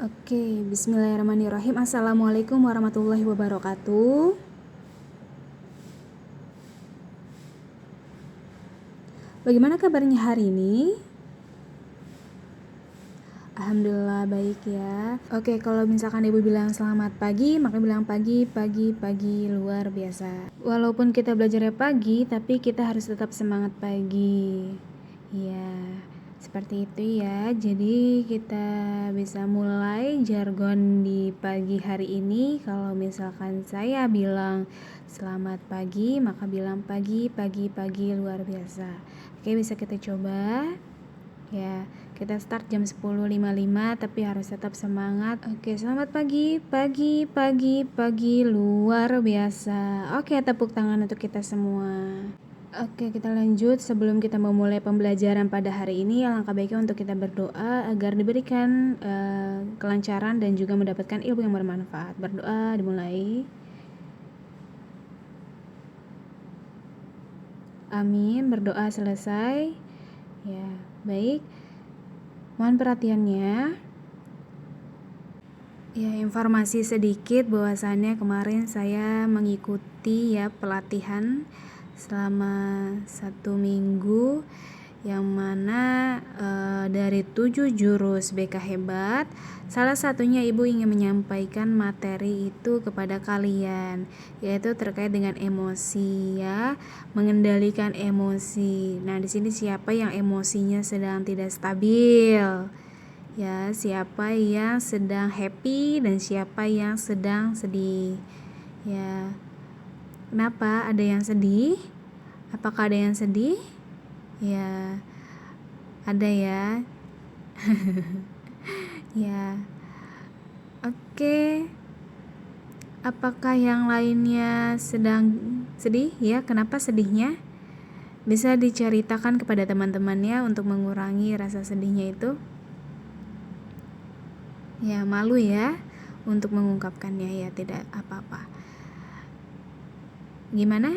Oke, bismillahirrahmanirrahim. Assalamualaikum warahmatullahi wabarakatuh. Bagaimana kabarnya hari ini? Alhamdulillah baik ya. Oke, kalau misalkan ibu bilang selamat pagi, maka bilang pagi luar biasa. Walaupun kita belajarnya pagi, tapi kita harus tetap semangat pagi. Iya, seperti itu ya. Jadi kita bisa mulai jargon di pagi hari ini. Kalau misalkan saya bilang selamat pagi, maka bilang pagi luar biasa. Oke, bisa kita coba. Ya, kita start jam 10.55 tapi harus tetap semangat. Oke, selamat pagi luar biasa. Oke, tepuk tangan untuk kita semua. Oke, kita lanjut. Sebelum kita memulai pembelajaran pada hari ini, alangkah baiknya untuk kita berdoa agar diberikan kelancaran dan juga mendapatkan ilmu yang bermanfaat. Berdoa dimulai. Amin. Berdoa selesai. Ya, baik. Mohon perhatiannya. Ya, informasi sedikit bahwasannya kemarin saya mengikuti ya pelatihan selama 1 minggu yang mana dari 7 jurus BK Hebat, salah satunya ibu ingin menyampaikan materi itu kepada kalian, yaitu terkait dengan emosi ya, mengendalikan emosi. Nah, di sini siapa yang emosinya sedang tidak stabil? Ya, siapa yang sedang happy dan siapa yang sedang sedih? Ya. Kenapa ada yang sedih? Apakah ada yang sedih? Ya, ada ya. Ya. Oke. Apakah yang lainnya sedang sedih? Ya, kenapa sedihnya? Bisa diceritakan kepada teman-temannya untuk mengurangi rasa sedihnya itu. Ya, malu ya untuk mengungkapkannya, ya tidak apa-apa. Gimana?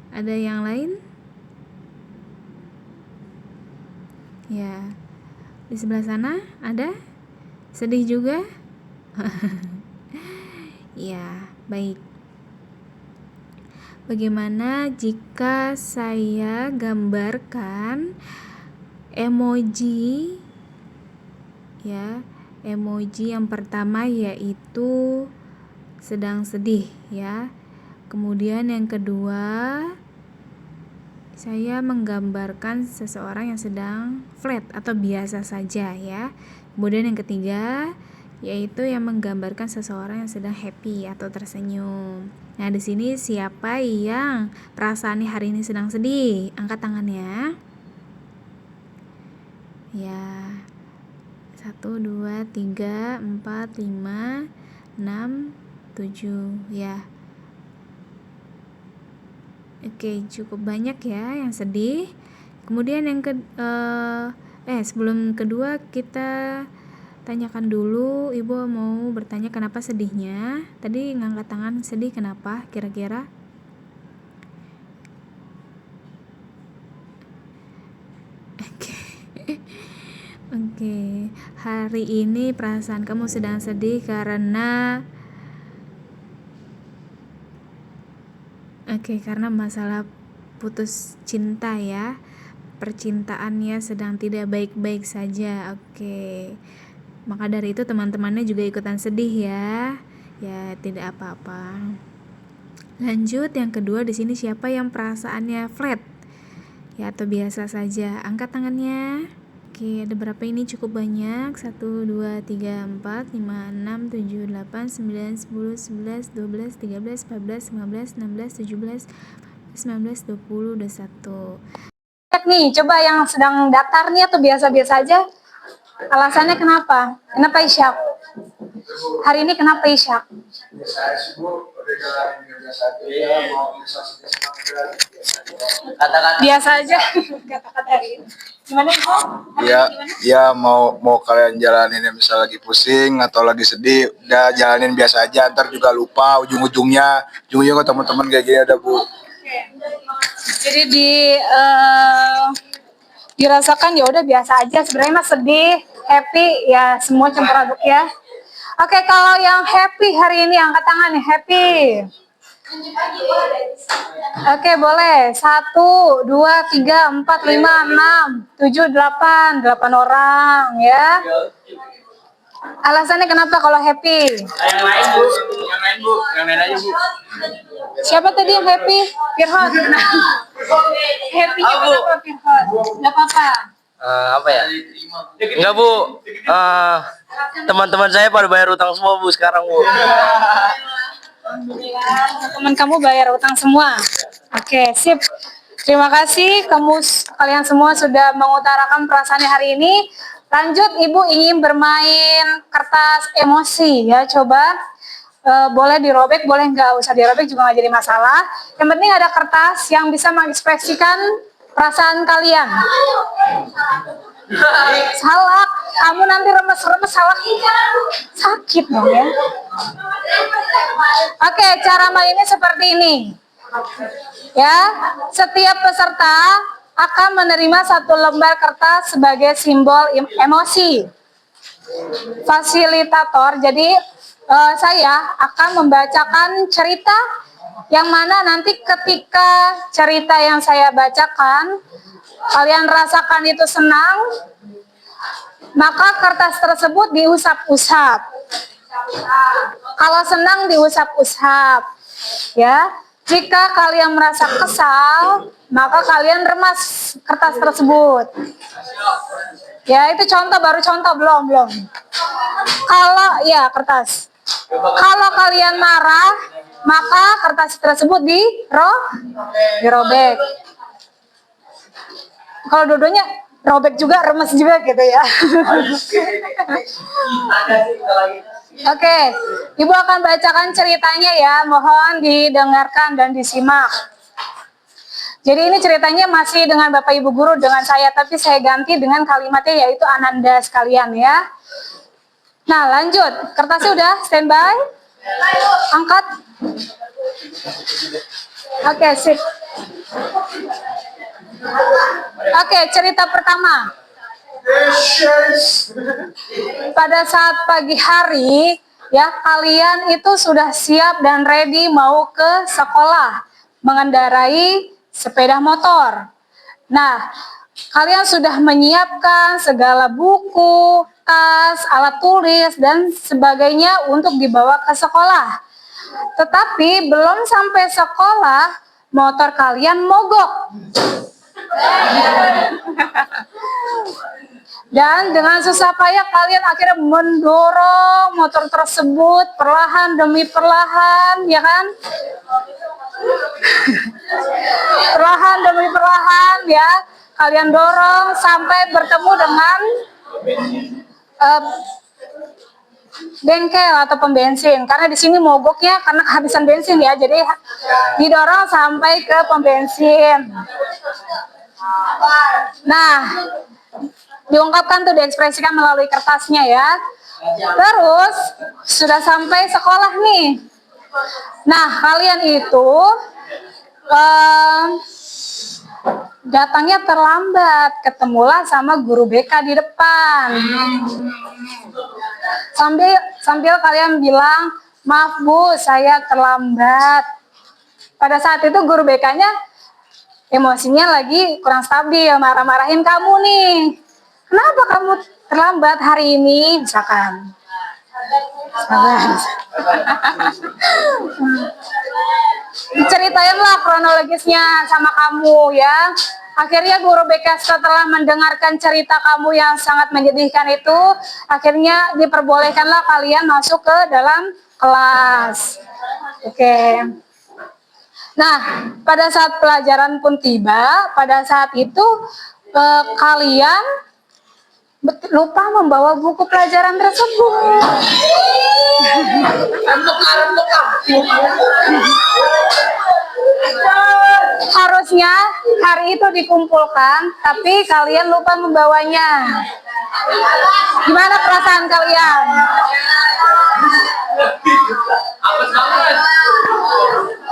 Ada yang lain? Ya. Di sebelah sana ada? Sedih juga? Ya, baik. Bagaimana jika saya gambarkan emoji ya? Emoji yang pertama yaitu sedang sedih ya. Kemudian yang kedua saya menggambarkan seseorang yang sedang flat atau biasa saja ya. Kemudian yang ketiga yaitu yang menggambarkan seseorang yang sedang happy atau tersenyum. Nah, di sini siapa yang perasaannya hari ini sedang sedih? Angkat tangannya. Ya. 1 2 3 4 5 6 7 ya. Oke, cukup banyak ya yang sedih. Kemudian yang sebelum kedua kita tanyakan dulu, ibu mau bertanya kenapa sedihnya. Tadi ngangkat tangan sedih kenapa kira-kira? Oke. Hari ini perasaan kamu sedang sedih karena karena masalah putus cinta ya. Percintaannya sedang tidak baik-baik saja. Oke. Maka dari itu teman-temannya juga ikutan sedih ya. Ya, tidak apa-apa. Lanjut yang kedua, di sini siapa yang perasaannya flat? Ya, atau biasa saja. Angkat tangannya. Oke, ada berapa ini? Cukup banyak. 1 2 3 4 5 6 7 8 9 10 11 12 13 14 15 16 17 19 20 21. Nih, coba yang sedang datar nih atau biasa-biasa aja. Alasannya kenapa? Kenapa Isyak? Hari ini kenapa Isyak? Biasa aja. Kata-kata hari ini. Gimana Ibu? Ya mau kalian jalanin misal lagi pusing atau lagi sedih, udah jalanin biasa aja, ntar juga lupa ujung-ujungnya teman-teman kayak gini ada Bu. Jadi dirasakan ya udah biasa aja, sebenarnya mah sedih, happy ya semua campur aduk ya. Oke, kalau yang happy hari ini angkat tangan nih, happy. Oke, boleh. 1, 2, 3, 4, 5, 6, 7, 8. 8 orang ya. Alasannya kenapa kalau happy? Yang lain bu, yang lain aja bu. Siapa tadi yang happy? Firhon. Happy-nya kenapa Firhon? Gak apa-apa. Apa ya? Enggak bu, teman-teman saya pada bayar utang semua bu sekarang bu. Teman kamu bayar utang semua. Oke, sip. Terima kasih kalian semua sudah mengutarakan perasaannya hari ini. Lanjut, Ibu ingin bermain kertas emosi ya. Coba boleh dirobek, boleh nggak usah dirobek juga nggak jadi masalah. Yang penting ada kertas yang bisa mengekspresikan perasaan kalian. Salah, kamu nanti remes-remes salah sakit dong ya. Oke, cara mainnya seperti ini. Ya, setiap peserta akan menerima 1 lembar kertas sebagai simbol emosi. Fasilitator, jadi saya akan membacakan cerita yang mana nanti ketika cerita yang saya bacakan kalian rasakan itu senang, maka kertas tersebut diusap-usap. Kalau senang diusap-usap, ya. Jika kalian merasa kesal, maka kalian remas kertas tersebut. Ya, itu contoh, baru contoh, belum. Kalau ya kertas. Kalau kalian marah, maka kertas tersebut dirobek. Kalau dua-duanya robek juga, remes juga gitu ya. Oke, Ibu akan bacakan ceritanya ya. Mohon didengarkan dan disimak. Jadi ini ceritanya masih dengan Bapak Ibu Guru dengan saya, tapi saya ganti dengan kalimatnya yaitu Ananda sekalian ya. Nah, lanjut. Kertasnya udah standby? Angkat. Oke, sip. Oke, cerita pertama. Pada saat pagi hari, ya kalian itu sudah siap dan ready mau ke sekolah mengendarai sepeda motor. Nah, kalian sudah menyiapkan segala buku, tas, alat tulis dan sebagainya untuk dibawa ke sekolah. Tetapi belum sampai sekolah, motor kalian mogok. Dan dengan susah payah kalian akhirnya mendorong motor tersebut perlahan demi perlahan, ya kan? Perlahan demi perlahan ya, kalian dorong sampai bertemu dengan bengkel atau pom bensin. Karena di sini mogoknya karena kehabisan bensin ya, jadi didorong sampai ke pom bensin. Nah, diungkapkan tuh, diekspresikan melalui kertasnya ya. Terus sudah sampai sekolah nih. Nah, kalian itu datangnya terlambat, ketemulah sama guru BK di depan. Sambil kalian bilang, "Maaf Bu, saya terlambat." Pada saat itu guru BK-nya emosinya lagi kurang stabil, marah-marahin kamu nih. "Kenapa kamu terlambat hari ini?" Misalkan. Diceritainlah kronologisnya sama kamu ya. Akhirnya guru BK setelah mendengarkan cerita kamu yang sangat menyedihkan itu, akhirnya diperbolehkanlah kalian masuk ke dalam kelas. Oke. Nah, pada saat pelajaran pun tiba, pada saat itu kalian lupa membawa buku pelajaran tersebut. Harusnya hari itu dikumpulkan, tapi kalian lupa membawanya. Gimana perasaan kalian?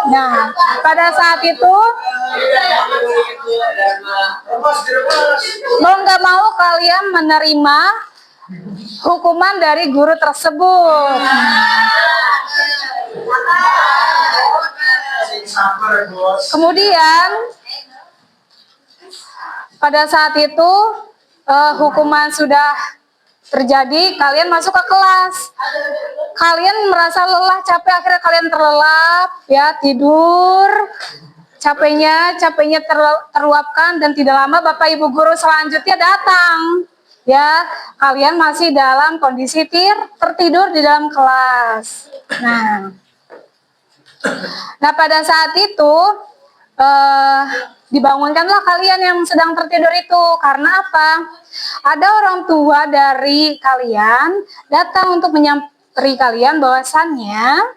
Nah, pada saat itu mau nggak mau kalian menerima hukuman dari guru tersebut. Kemudian pada saat itu hukuman sudah terjadi, kalian masuk ke kelas. Kalian merasa lelah, capek, akhirnya kalian terlelap, ya, tidur. Capeknya terluapkan dan tidak lama Bapak Ibu guru selanjutnya datang. Ya, kalian masih dalam kondisi tertidur di dalam kelas. Nah pada saat itu dibangunkanlah kalian yang sedang tertidur itu. Karena apa? Ada orang tua dari kalian datang untuk menyamperi kalian bahwasannya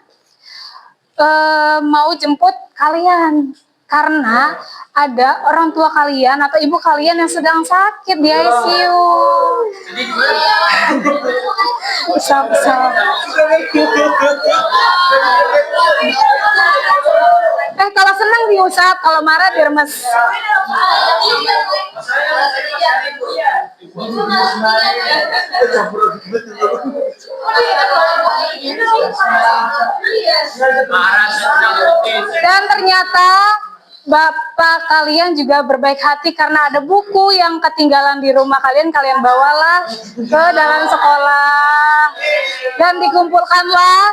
mau jemput kalian. Karena ada orang tua kalian atau ibu kalian yang sedang sakit di ICU. Kalau senang diusap, kalau marah diremes. Dan ternyata Bapak kalian juga berbaik hati karena ada buku yang ketinggalan di rumah kalian, kalian bawalah ke dalam sekolah dan dikumpulkanlah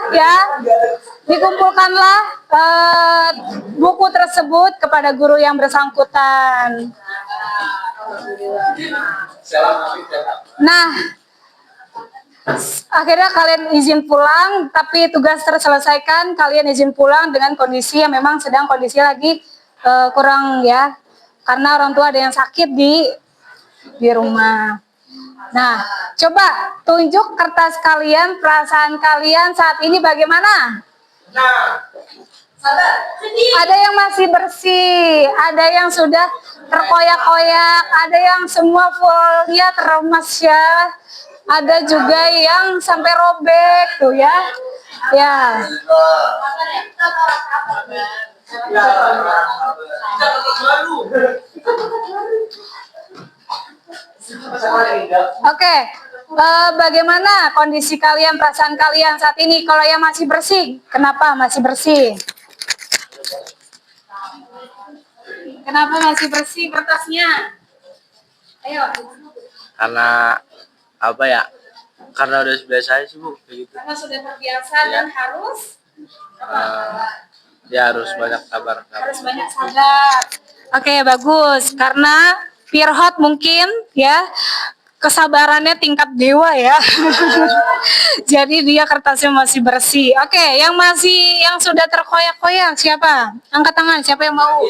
buku tersebut kepada guru yang bersangkutan. Nah, akhirnya kalian izin pulang, tapi tugas terselesaikan, kalian izin pulang dengan kondisi yang memang sedang kondisi lagi kurang, ya, karena orang tua ada yang sakit di rumah. Nah, coba tunjuk kertas kalian, perasaan kalian saat ini bagaimana? Ada yang masih bersih, ada yang sudah terkoyak-koyak, ada yang semua fullnya teremas, ya. Ada juga yang sampai robek tuh, ya. Ya. Oke, bagaimana kondisi kalian, perasaan kalian saat ini? Kalau yang masih bersih, kenapa masih bersih? Kenapa masih bersih kertasnya? Ayo. Karena apa ya? Karena udah biasa sih Bu, kayak gitu. Karena sudah terbiasa dan harus ya harus banyak sabar. Harus banyak sabar. Oke, bagus. Karena Pierhot mungkin, ya, kesabarannya tingkat dewa, ya. Jadi dia kertasnya masih bersih. Oke, yang sudah terkoyak-koyak siapa? Angkat tangan, siapa yang mau?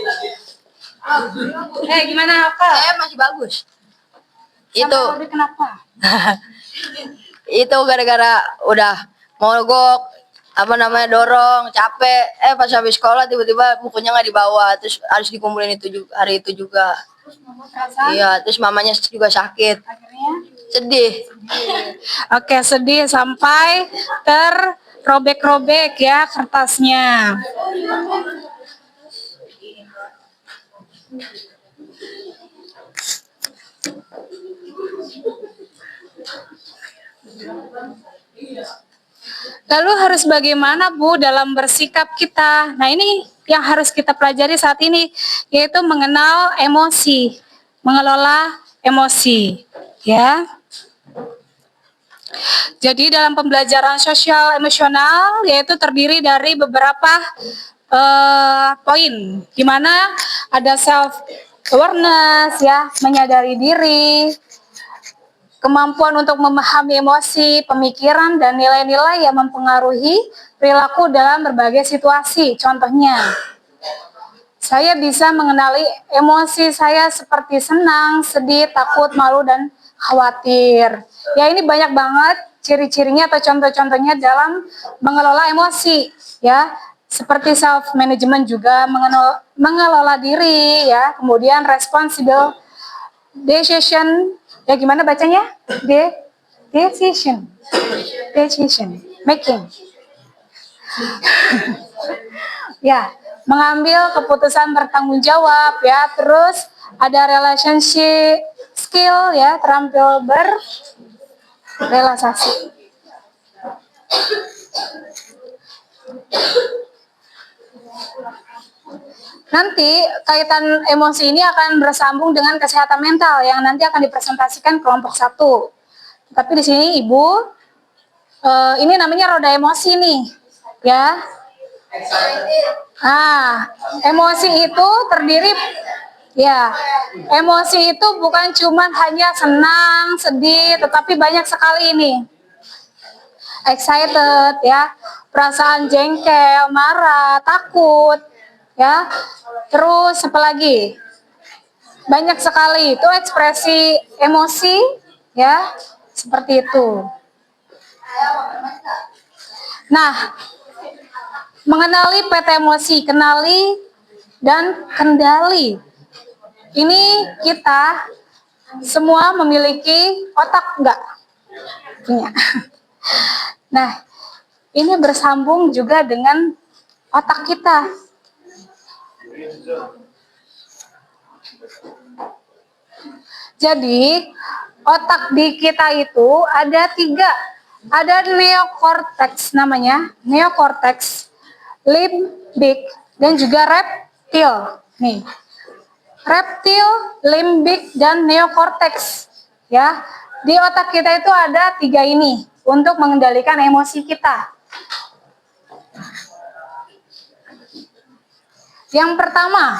Gimana, Kak? Saya masih bagus. Sampai kenapa? Itu gara-gara udah mogok, dorong, capek. Pas habis sekolah tiba-tiba bukunya nggak dibawa, terus harus dikumpulin hari itu juga. Iya, terus mamanya juga sakit. Akhirnya Sedih. Oke, sedih sampai terrobek-robek, ya, kertasnya. Lalu harus bagaimana, Bu, dalam bersikap kita? Nah, ini yang harus kita pelajari saat ini, yaitu mengenal emosi, mengelola emosi, ya. Jadi dalam pembelajaran sosial emosional, yaitu terdiri dari beberapa poin, di mana ada self awareness, ya, menyadari diri, kemampuan untuk memahami emosi, pemikiran, dan nilai-nilai yang mempengaruhi perilaku dalam berbagai situasi. Contohnya, saya bisa mengenali emosi saya seperti senang, sedih, takut, malu, dan khawatir. Ya, ini banyak banget ciri-cirinya atau contoh-contohnya dalam mengelola emosi, ya. Seperti self management juga mengelola diri, ya. Kemudian responsible decision, ya, gimana bacanya? Decision making. Ya, mengambil keputusan bertanggung jawab, ya. Terus ada relationship skill, ya, terampil relaksasi. Nanti kaitan emosi ini akan bersambung dengan kesehatan mental yang nanti akan dipresentasikan kelompok 1. Tapi di sini Ibu, ini namanya roda emosi nih, ya. Nah, emosi itu terdiri, ya, emosi itu bukan cuma hanya senang, sedih, tetapi banyak sekali ini. Excited, ya, perasaan jengkel, marah, takut, ya. Terus apa lagi? Banyak sekali itu ekspresi emosi, ya, seperti itu. Nah, mengenali peta emosi, kenali dan kendali. Ini kita semua memiliki otak enggak? Punya. Nah, ini bersambung juga dengan otak kita. Jadi, otak di kita itu ada 3. Ada neokortex namanya, neokortex, limbik, dan juga reptil. Nih, reptil, limbik, dan neokortex. Ya, di otak kita itu ada 3 ini untuk mengendalikan emosi kita. Yang pertama,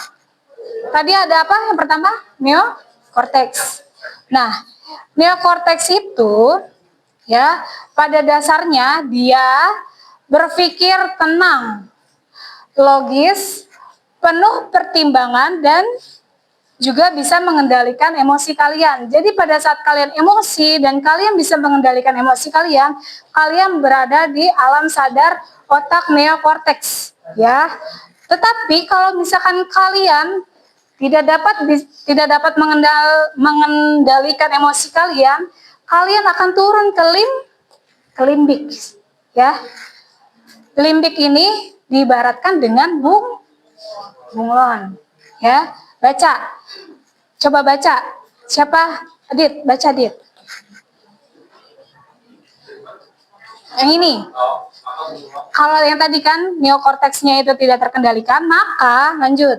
tadi ada apa? Yang pertama, neokortex. Nah, neokortex itu, ya, pada dasarnya dia berpikir tenang, logis, penuh pertimbangan, dan juga bisa mengendalikan emosi kalian. Jadi pada saat kalian emosi dan kalian bisa mengendalikan emosi kalian, kalian berada di alam sadar otak neokortex, ya. Tetapi kalau misalkan kalian tidak dapat mengendalikan emosi kalian, kalian akan turun ke limbik, ya. Limbik ini diibaratkan dengan bunglon, ya. Baca, coba baca. Siapa? Adit, baca Adit. Yang ini. Kalau yang tadi kan neokorteksnya itu tidak terkendalikan, maka lanjut.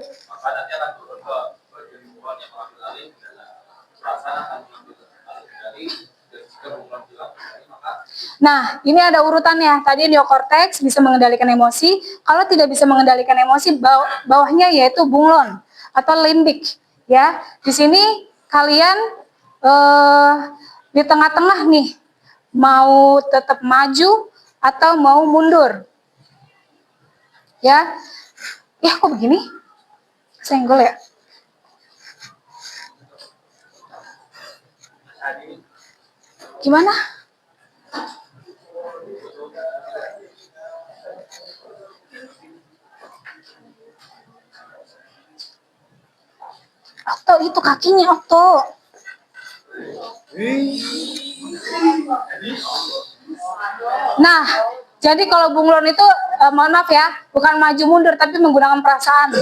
Nah, ini ada urutannya. Tadi neokorteks bisa mengendalikan emosi. Kalau tidak bisa mengendalikan emosi, bawahnya yaitu bunglon atau limbik. Ya, di sini kalian di tengah-tengah nih, mau tetap maju atau mau mundur. Ya, kok begini? Senggol ya. Gimana? Okto, itu kakinya Okto. Nah, jadi kalau bunglon itu mohon maaf ya, bukan maju mundur tapi menggunakan perasaan,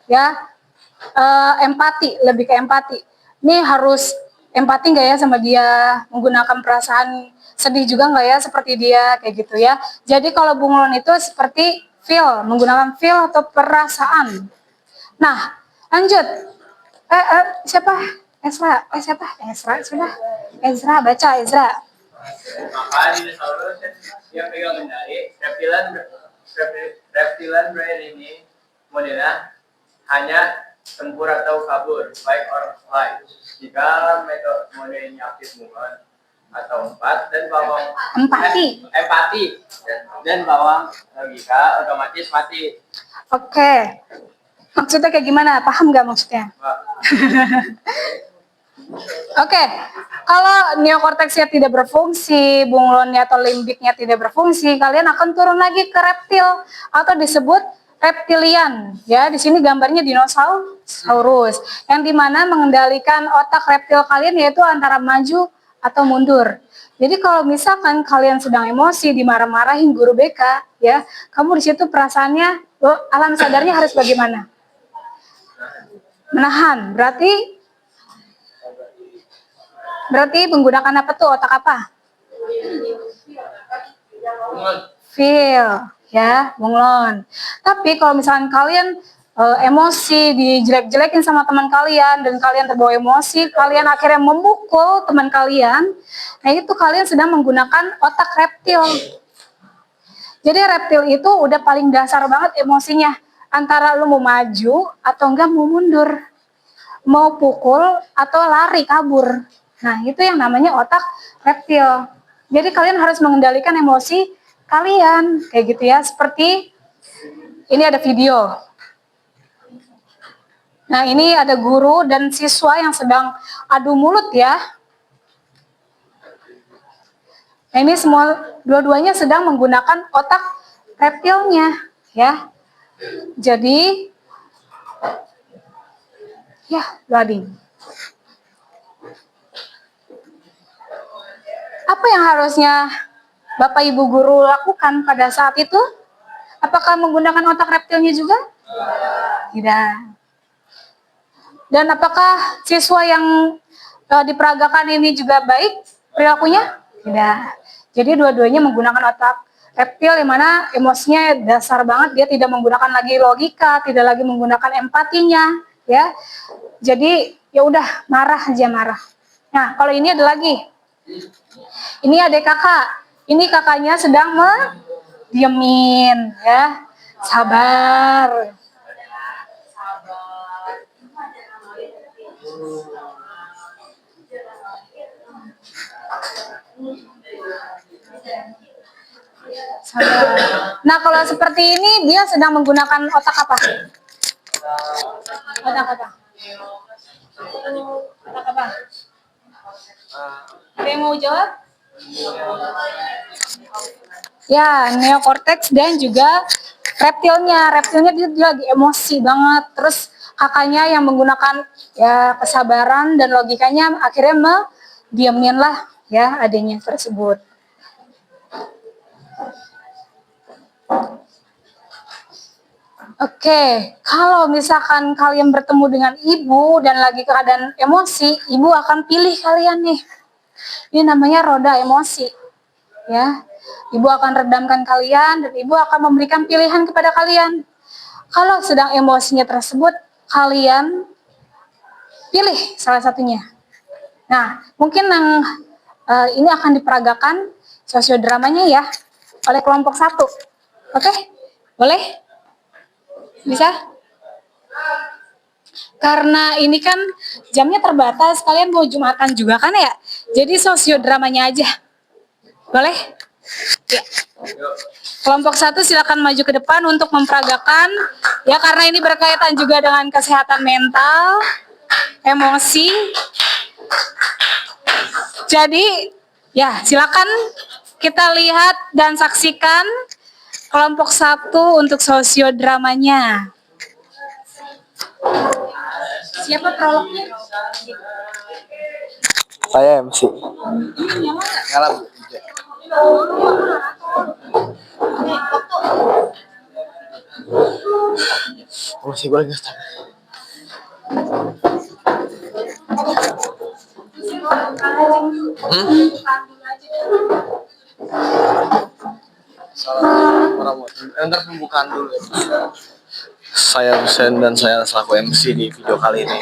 ya, empati, lebih ke empati. Ini harus empati nggak ya sama dia, menggunakan perasaan, sedih juga nggak ya seperti dia, kayak gitu ya. Jadi kalau bunglon itu seperti feel, menggunakan feel atau perasaan. Nah, lanjut. Siapa? Ezra. Ezra, baca Ezra. Maka dinosaurus yang pegang kendali reptilan brain ini modelnya hanya tempur atau kabur, fight or flight. Jika metodenya aktif bunglon atau empati dan bawang logika otomatis mati. Oke. Maksudnya kayak gimana? Paham nggak maksudnya? Oke. Kalau neokorteksnya tidak berfungsi, bunglonnya atau limbiknya tidak berfungsi, kalian akan turun lagi ke reptil atau disebut reptilian. Ya, di sini gambarnya dinosaurus, yang dimana mengendalikan otak reptil kalian yaitu antara maju atau mundur. Jadi kalau misalkan kalian sedang emosi, dimarah-marahin guru BK, ya, kamu di situ perasaannya, alam sadarnya harus bagaimana? Menahan. Berarti menggunakan apa tuh? Otak apa? Feel, ya, bunglon. Tapi kalau misalkan kalian emosi, dijelek-jelekin sama teman kalian, dan kalian terbawa emosi, kalian akhirnya memukul teman kalian, nah itu kalian sedang menggunakan otak reptil. Jadi reptil itu udah paling dasar banget emosinya. Antara lu mau maju atau enggak mau mundur. Mau pukul atau lari kabur. Nah itu yang namanya otak reptil. Jadi kalian harus mengendalikan emosi kalian. Kayak gitu ya. Seperti ini ada video. Nah ini ada guru dan siswa yang sedang adu mulut ya. Nah ini semua dua-duanya sedang menggunakan otak reptilnya ya. Jadi ya loading. Apa yang harusnya Bapak Ibu guru lakukan pada saat itu? Apakah menggunakan otak reptilnya juga? Tidak. Dan apakah siswa yang diperagakan ini juga baik perilakunya? Tidak. Jadi dua-duanya menggunakan otak reptil yang mana emosinya dasar banget, dia tidak menggunakan lagi logika, tidak lagi menggunakan empatinya, ya. Jadi ya udah marah aja marah. Nah, kalau ini ada lagi. Ini adik kakak. Ini kakaknya sedang diemin, ya. Sabar. Nah, kalau seperti ini dia sedang menggunakan otak apa? Otak apa? Otak apa? Ada yang mau jawab? Ya, neokortex dan juga reptilnya. Reptilnya dia lagi emosi banget. Terus kakaknya yang menggunakan ya kesabaran dan logikanya akhirnya diamin lah ya adanya tersebut. Oke, kalau misalkan kalian bertemu dengan ibu dan lagi keadaan emosi, ibu akan pilih kalian nih. Ini namanya roda emosi. Ya. Ibu akan redamkan kalian dan ibu akan memberikan pilihan kepada kalian. Kalau sedang emosinya tersebut, kalian pilih salah satunya. Nah, mungkin yang ini akan diperagakan sosiodramanya ya oleh kelompok 1. Oke? Boleh? Bisa? Karena ini kan jamnya terbatas, kalian mau Jumatan juga kan ya? Jadi sosiodramanya aja. Boleh? Ya. Kelompok 1 silakan maju ke depan untuk memperagakan ya karena ini berkaitan juga dengan kesehatan mental, emosi. Jadi ya silakan kita lihat dan saksikan kelompok 1 untuk sosiodramanya. Siapa prolognya? Saya MC. Ngalam. Masih boleh nggak? Ntar pembukaan dulu ya. Saya Hussein dan saya selaku MC di video kali ini.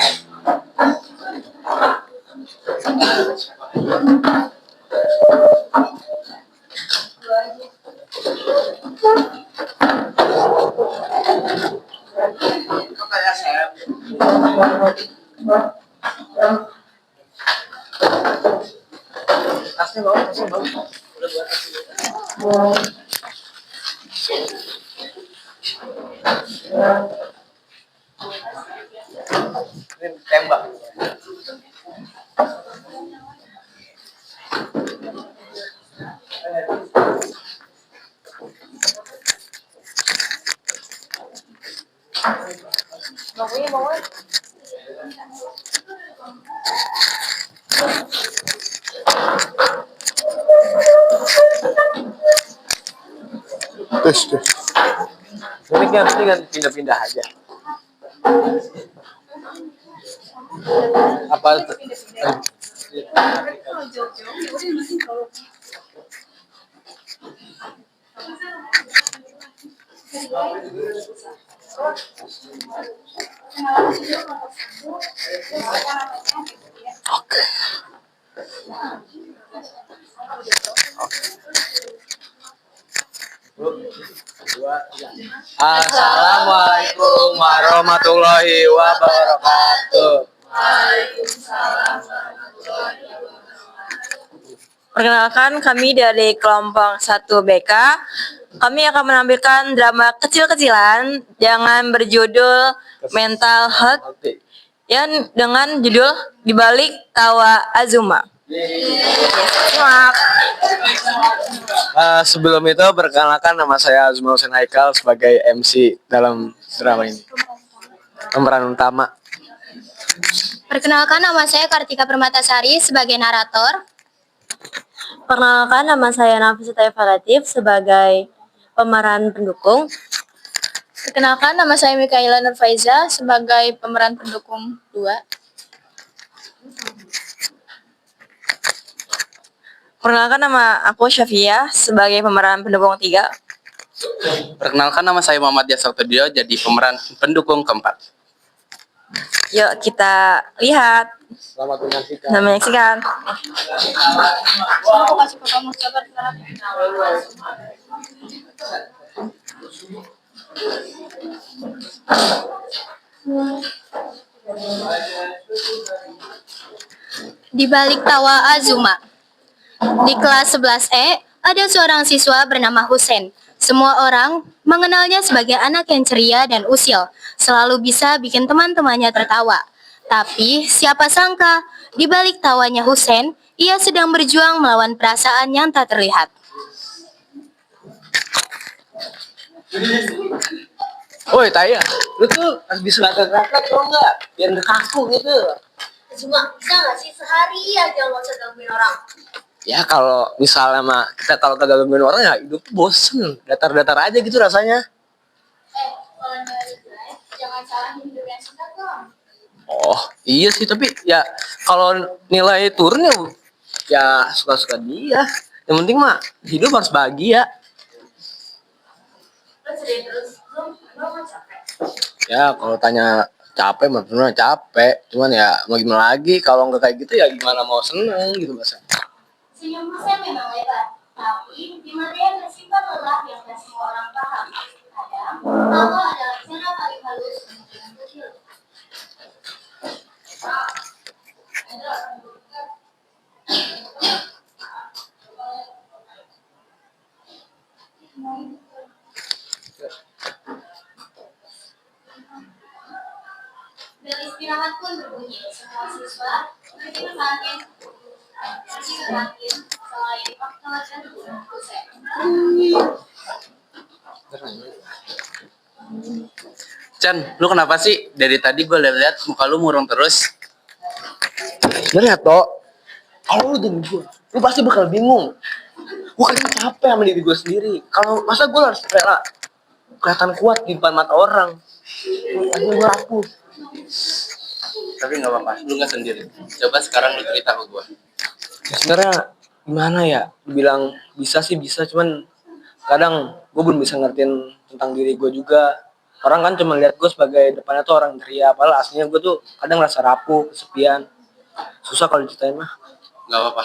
Ini tembak. Terus. Ini kan pindah-pindah aja. Apa itu? Assalamualaikum warahmatullahi wabarakatuh. Perkenalkan, kami dari kelompok 1 BK. Kami akan menampilkan drama kecil-kecilan dengan berjudul Mental Health yang dengan judul Di Balik Tawa Azuma. Simak. Sebelum itu perkenalkan, nama saya Azuma Hussein Haikal sebagai MC dalam drama ini. Pemeran utama. Perkenalkan, nama saya Kartika Permatasari sebagai narator. Perkenalkan, nama saya Nafisa Latif sebagai pemeran pendukung. Perkenalkan, nama saya Mikaela Nurfaiza sebagai pemeran pendukung 2. Perkenalkan, nama aku Syafia sebagai pemeran pendukung 3. Perkenalkan, nama saya Muhammad Yasautudio jadi pemeran pendukung 4. Yuk kita lihat. Selamat menyaksikan. Selamat menyaksikan. Aku kasih ke kamu sabar sekarang. Di balik tawa Azuma. Di kelas 11E, ada seorang siswa bernama Hussein. Semua orang mengenalnya sebagai anak yang ceria dan usil, selalu bisa bikin teman-temannya tertawa. Tapi siapa sangka, di balik tawanya Hussein, ia sedang berjuang melawan perasaan yang tak terlihat. Woi Taya, lu tuh harus bisa ngakak-ngakak tau nggak? Biar nggak kaku gitu. Cuma bisa nggak sih sehari aja nggak usah gangguin orang? Ya kalau misalnya mah kita kalau kagak gangguin orang ya hidup bosen, datar-datar aja gitu rasanya. Kalau nggak jangan salahin hidup yang singkat dong. Oh iya sih, tapi ya kalau nilai turun ya suka-suka dia. Yang penting mah hidup harus bahagia. Lo sedih terus, lo nggak capek? Ya kalau tanya capek mah bener capek, cuman ya mau gimana lagi, kalau nggak kayak gitu ya gimana mau seneng gitu bahasa. Senyum saya memang lebar, tapi di mana yang tersimpan lelah yang tak semua orang paham. Kadang, tawa adalah cara paling halus untuk yang kecil. Bel istirahat pun berbunyi. Semua siswa berpikir makin selain fakta dan dosen. Chan, lu kenapa sih? Dari tadi gue liat-liat muka lu murung terus. Sebenarnya toh, kalau lu jadi gue, lu pasti bakal bingung. Gue kan capek sama diri gue sendiri. Kalau masa gue harus rela kelihatan kuat di depan mata orang. Akhirnya gue rapuh. Tapi nggak apa-apa, lu nggak sendiri. Coba sekarang lu cerita ke gue. Ya, sebenarnya gimana ya? Dibilang bisa sih bisa, cuman kadang gue belum bisa ngertiin tentang diri gue juga. Orang kan cuma lihat gue sebagai depannya tuh orang ceria, padahal aslinya gue tuh kadang rasa rapuh, kesepian. Susah kalau diceritain mah. Nggak apa-apa.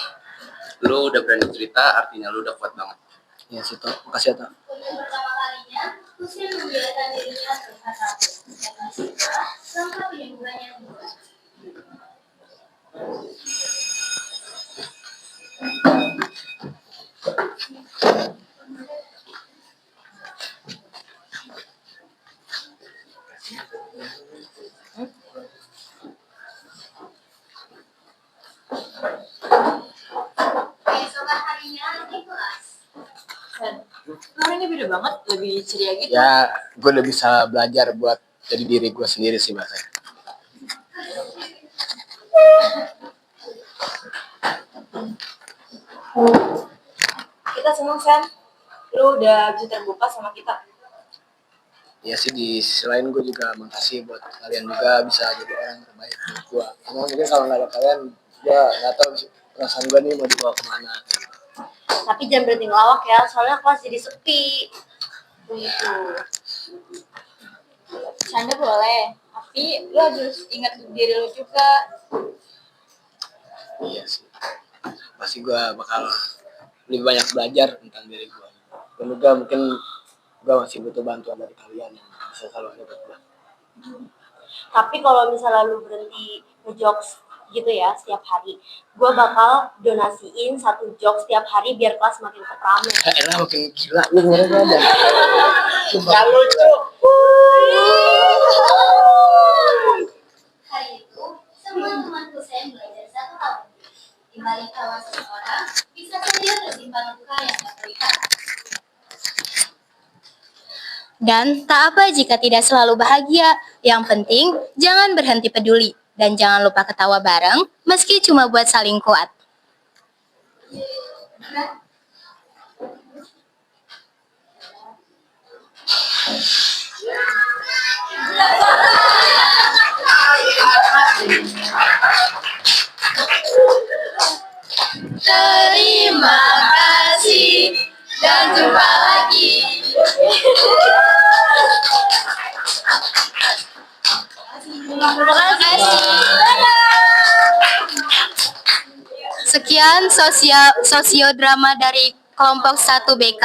Lu udah berani cerita, artinya lu udah kuat banget. Ya sih toh, makasih ya toh. Untuk pertama kalinya, Husin membiarkan dirinya terlihat rapuh. Karena siswa, tanpa penyembuhan yang buat. Keesokan harinya di kelas. Kamu ini beda banget, lebih ceria gitu. Ya, gue udah bisa belajar buat jadi diri gue sendiri sih bahasanya. Kita senang, Sen. Lu udah bisa terbuka sama kita. Ya sih, di sisi lain gue juga makasih buat kalian juga bisa jadi orang terbaik buat gue. Cuma mungkin kalau nggak ada kalian, gue nggak tahu perasaan gue nih mau dibawa kemana. Tapi jangan berhenti ngelawak ya, soalnya kelas jadi sepi. Begitu. Canda boleh, tapi lo harus ingat diri lo juga. Iya sih. Pasti gue bakal lebih banyak belajar tentang diri gue. Dan juga mungkin gue masih butuh bantuan dari kalian yang bisa selalu ada buat gue. Tapi kalau misalnya lu berhenti ngejokes gitu ya setiap hari, gue bakal donasiin 1 jokes setiap hari biar kelas makin rame. Elah makin gila lu ngerti ada. Gak lucu. Hari itu, semua temanku saya belajar 1 tahun. Di balik tawa seseorang, bisa saja tersimpan luka yang tak terlihat. Dan tak apa jika tidak selalu bahagia. Yang penting, jangan berhenti peduli. Dan jangan lupa ketawa bareng, meski cuma buat saling kuat. Terima kasih dan jumpa lagi. Terima kasih. Sekian sosiodrama dari kelompok 1 BK.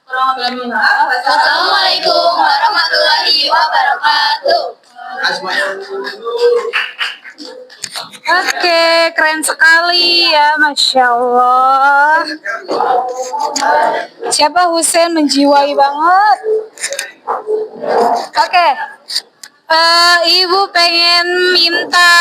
Wassalamualaikum warahmatullahi wabarakatuh. Oke, keren sekali ya, Masya Allah. Siapa Husen menjiwai banget. Oke, Ibu pengen minta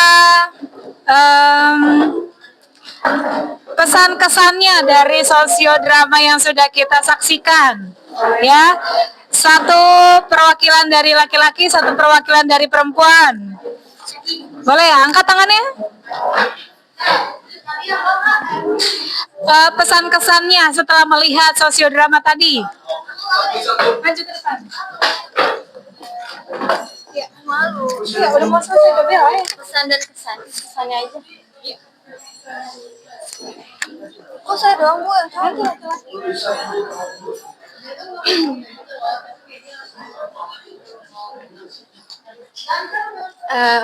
pesan-kesannya dari sosiodrama yang sudah kita saksikan, ya. 1 perwakilan dari laki-laki, 1 perwakilan dari perempuan. Boleh ya, angkat tangannya. Pesan-kesannya setelah melihat sosiodrama tadi. Maju ke depan. Ya, malu. Ya, udah mau selesai, udah bel, ya. Pesan dan kesan, kesannya aja. Oh, saya doang, Bu.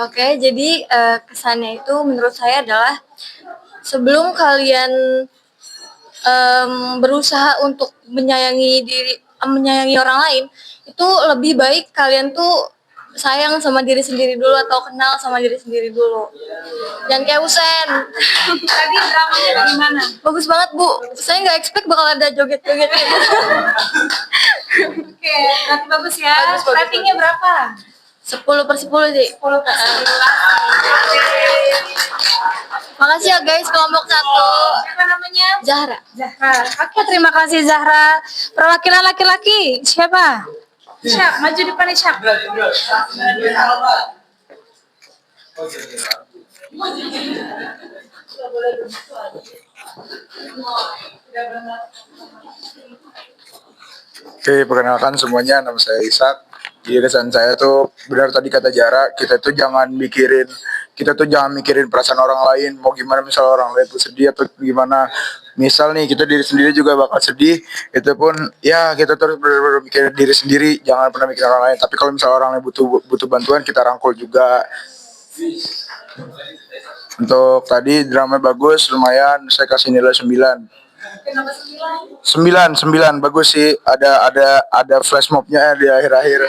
Oke, jadi kesannya itu menurut saya adalah sebelum kalian berusaha untuk menyayangi orang lain, itu lebih baik kalian tuh sayang sama diri sendiri dulu atau kenal sama diri sendiri dulu. Jangan kayak Husen. Tadi dramanya bagaimana? Bagus banget, Bu. Saya nggak expect bakal ada joget-joget gitu. Oke, berarti bagus ya. Bagus. Ratingnya berapa? 10/10 sih. 10/10. Makasih ya guys, kelompok 1. Siapa namanya? Zahra. Zahra. Oke, terima kasih Zahra. Perwakilan laki-laki siapa? Syak, maju depan nih Syak. Oke, perkenalkan semuanya, nama saya Ishak. Jadi kesan saya tuh benar tadi kata Jara, kita tuh jangan mikirin perasaan orang lain, mau gimana misal orang lain tuh sedih atau gimana. Misal nih kita diri sendiri juga bakal sedih, itu pun ya kita terus benar-benar mikirin diri sendiri, jangan pernah mikirin orang lain. Tapi kalau misal orang lain butuh bantuan, kita rangkul juga. Untuk tadi drama bagus, lumayan, saya kasih nilai 9. Kenapa 9? 9 bagus sih, ada flash mobnya di akhir-akhir.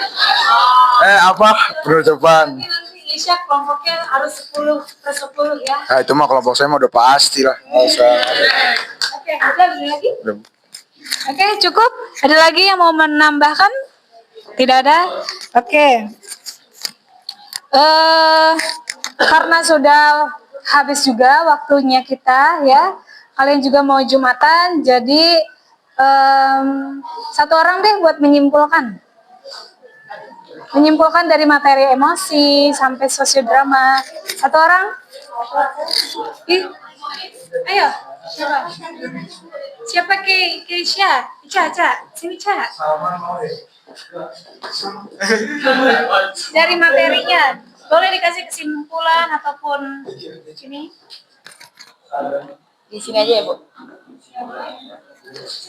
Penutupan. Nanti Isyak kelompoknya harus 10/10 ya. Nah, itu mah kelompok saya mah udah pasti lah. Oke, ada lagi? Oke, cukup. Ada lagi yang mau menambahkan? Tidak ada? Oke. Karena sudah habis juga waktunya kita ya. Kalian juga mau Jumatan, jadi 1 orang deh buat menyimpulkan. Menyimpulkan dari materi emosi sampai sosiodrama. 1 orang? Ih, ayo. Siapa Keisha? Ica, sini Ca. Dari materinya, boleh dikasih kesimpulan ataupun ini? Di sini aja ya, Bu.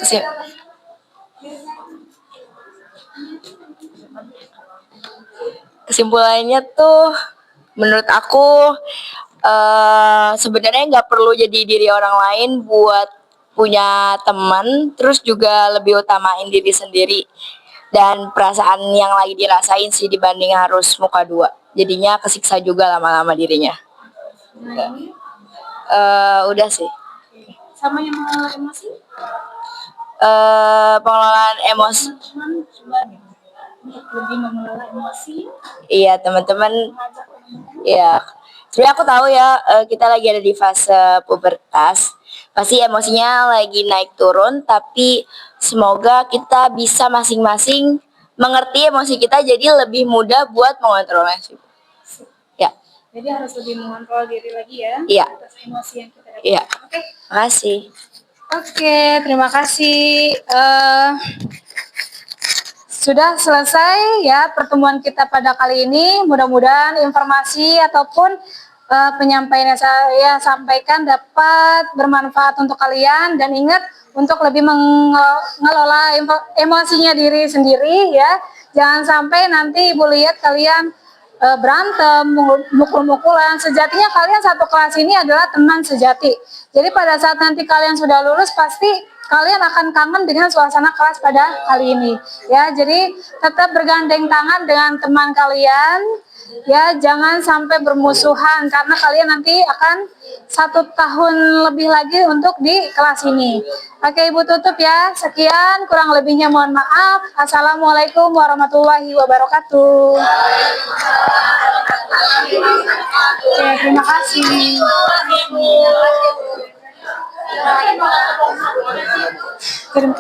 Kesim Kesimpulannya tuh menurut aku sebenarnya nggak perlu jadi diri orang lain buat punya teman, terus juga lebih utamain diri sendiri dan perasaan yang lagi dirasain sih dibanding harus muka dua. Jadinya kesiksa juga lama-lama dirinya. Udah sih. Sama yang mengelola emosi? Pengelolaan emosi. Untuk lebih mengelola emosi. Iya teman-teman. Ya, sebenarnya aku tahu ya kita lagi ada di fase pubertas. Pasti emosinya lagi naik turun, tapi semoga kita bisa masing-masing mengerti emosi kita jadi lebih mudah buat mengontrolnya sih. Ya. Jadi harus lebih mengontrol diri lagi ya. Iya. Atas emosi yang kita dapat. Iya. Oke. Makasih. Oke, terima kasih. Sudah selesai ya pertemuan kita pada kali ini. Mudah-mudahan informasi ataupun penyampaian yang saya sampaikan dapat bermanfaat untuk kalian, dan ingat untuk lebih mengelola emosinya diri sendiri ya. Jangan sampai nanti Ibu lihat kalian berantem, mukul-mukulan. Sejatinya kalian satu kelas ini adalah teman sejati. Jadi pada saat nanti kalian sudah lulus, pasti kalian akan kangen dengan suasana kelas pada kali ini. Ya, jadi tetap bergandeng tangan dengan teman kalian. Ya, jangan sampai bermusuhan karena kalian nanti akan 1 tahun lebih lagi untuk di kelas ini. Oke, Ibu tutup ya. Sekian, kurang lebihnya mohon maaf. Assalamualaikum warahmatullahi wabarakatuh. Oke, terima kasih. Kirim.